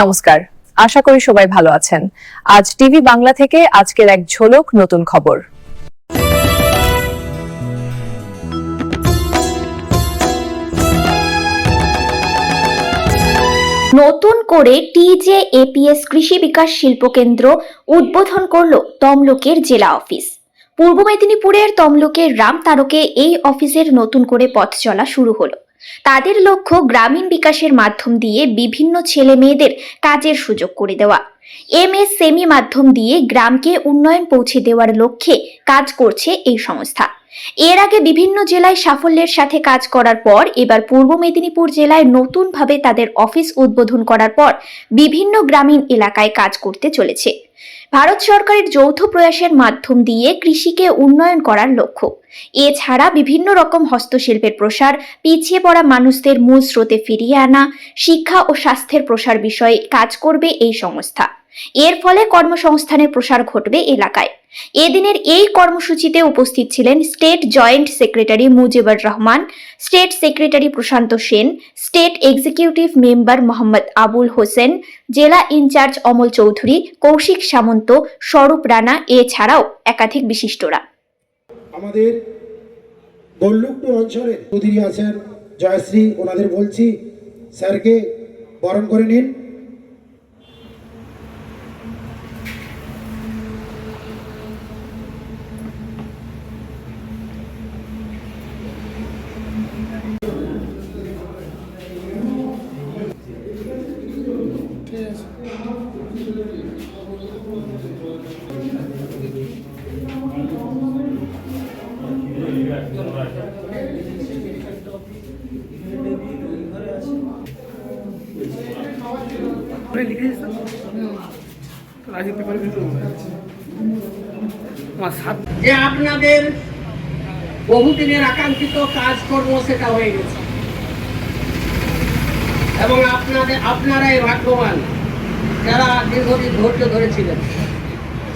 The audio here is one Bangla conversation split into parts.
নমস্কার, আশা করি সবাই ভালো আছেন। আজ টিভি বাংলা থেকে আজকের এক ঝলক নতুন খবর। নতুন করে টিজেএপিএস কৃষি বিকাশ শিল্প কেন্দ্র উদ্বোধন করল তমলুকের জেলা অফিস। পূর্ব মেদিনীপুরের তমলুকের রামতারকে এই অফিসের নতুন করে পথ চলা শুরু হলো। তাদের লক্ষ্য গ্রামীণ বিকাশের মাধ্যম দিয়ে বিভিন্ন ছেলে মেয়েদের কাজের সুযোগ করে দেওয়া। এমএসএমই মাধ্যম দিয়ে গ্রামকে উন্নয়ন পৌঁছে দেওয়ার লক্ষ্যে কাজ করছে এই সংস্থা। এর আগে বিভিন্ন জেলায় সাফল্যের সাথে কাজ করার পর এবার পূর্ব মেদিনীপুর জেলায় নতুনভাবে তাদের অফিস উদ্বোধন করার পর বিভিন্ন গ্রামীণ এলাকায় কাজ করতে চলেছে। ভারত সরকারের যৌথ প্রয়াসের মাধ্যম দিয়ে কৃষিকে উন্নয়ন করার লক্ষ্য। এছাড়া বিভিন্ন রকম হস্তশিল্পের প্রসার, পিছিয়ে পড়া মানুষদের মূল স্রোতে ফিরিয়ে আনা, শিক্ষা ও স্বাস্থ্যের প্রসার বিষয়ে কাজ করবে এই সংস্থা। এর ফলে কর্মসংস্থানের প্রসার ঘটবে এলাকায়। এদিনের এই কর্মসূচিতে উপস্থিত ছিলেন state joint secretary Mujibur Rahman, state secretary Prashanta Sen, state executive member Mohammad Abul Hossain, জেলা ইনচার্জ অমল চৌধুরী, কৌশিক সামন্ত, স্বরূপ রানা এছাড়াও একাধিক বিশিষ্টরা। আমাদের দল্লুকটু অঞ্চলের চৌধুরী আছেন জয়শ্রী, ওনাদের বলছি স্যারকে বরণ করে নিন। যে আপনাদের বহুদিনের আকাঙ্ক্ষিত কাজকর্ম সেটা হয়ে গেছে এবং আপনারাই ভাগ্যবান যারা দীর্ঘদিন ধৈর্য ধরেছিলেন।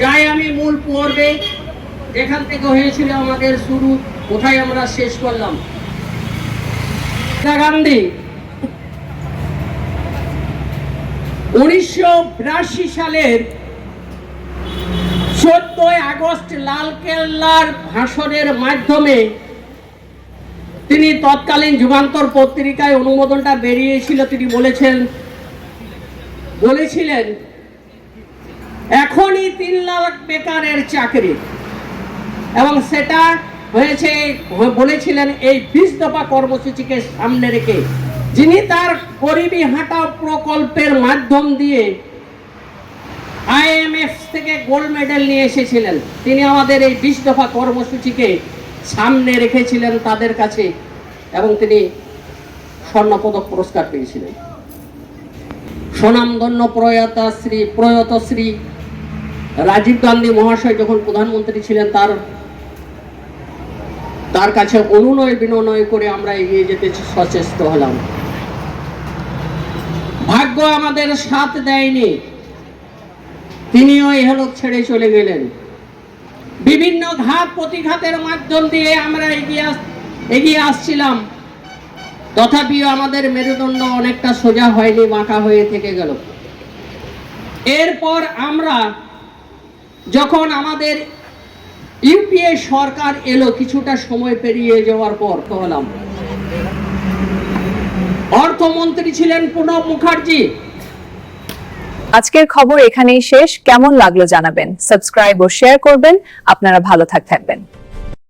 যাই আমি মূল পর্বে যেখান থেকে হয়েছিল আমাদের শুরু, কোথায় আমরা শেষ করলাম। গান্ধী 1982 সালের 14 আগস্ট লালকেল্লার ভাষণের মাধ্যমে তিনি তৎকালীন যুগান্তর পত্রিকায় অনুমোদনটা বেরিয়েছিল। তিনি বলেছিলেন এখনই 3 লাখ বেকারের চাকরি, এবং সেটা হয়েছে বলেছিলেন এই 20 দফা কর্মসূচিকে সামনে রেখে। যিনি তার গরিবী হাঁটা প্রকল্পের মাধ্যম দিয়ে IMF থেকে গোল্ড মেডেল নিয়ে এসেছিলেন, তিনি আমাদের এই 20 দফা কর্মসূচিকে সামনে রেখেছিলেন তাদের কাছে, এবং তিনি স্বর্ণপদক পুরস্কার পেয়েছিলেন। স্বনামধন্য প্রয়াত শ্রী রাজীব গান্ধী মহাশয় যখন প্রধানমন্ত্রী ছিলেন তার কাছে অনুনয় বিনয় করে আমরা এগিয়ে যেতে সচেষ্ট হলাম। ভাগ্য আমাদের সাথ দেয়নি, তিনিও ইহলোক ছেড়ে চলে গেলেন। বিভিন্ন ঘাত প্রতিঘাতের মাধ্যম দিয়ে আমরা এগিয়ে আসছিলাম, তথাপিও আমাদের মেরুদণ্ড অনেকটা সোজা হয়নি, বাঁকা হয়ে থেকে গেল। এরপর আমরা যখন আমাদের ইউপিএ সরকার এলো, কিছুটা সময় পেরিয়ে যাওয়ার পর হলাম, অর্থমন্ত্রী ছিলেন প্রণব মুখার্জি। আজকের খবর এখানেই শেষ। কেমন লাগলো জানাবেন, সাবস্ক্রাইব ও শেয়ার করবেন। আপনারা ভালো থাকবেন।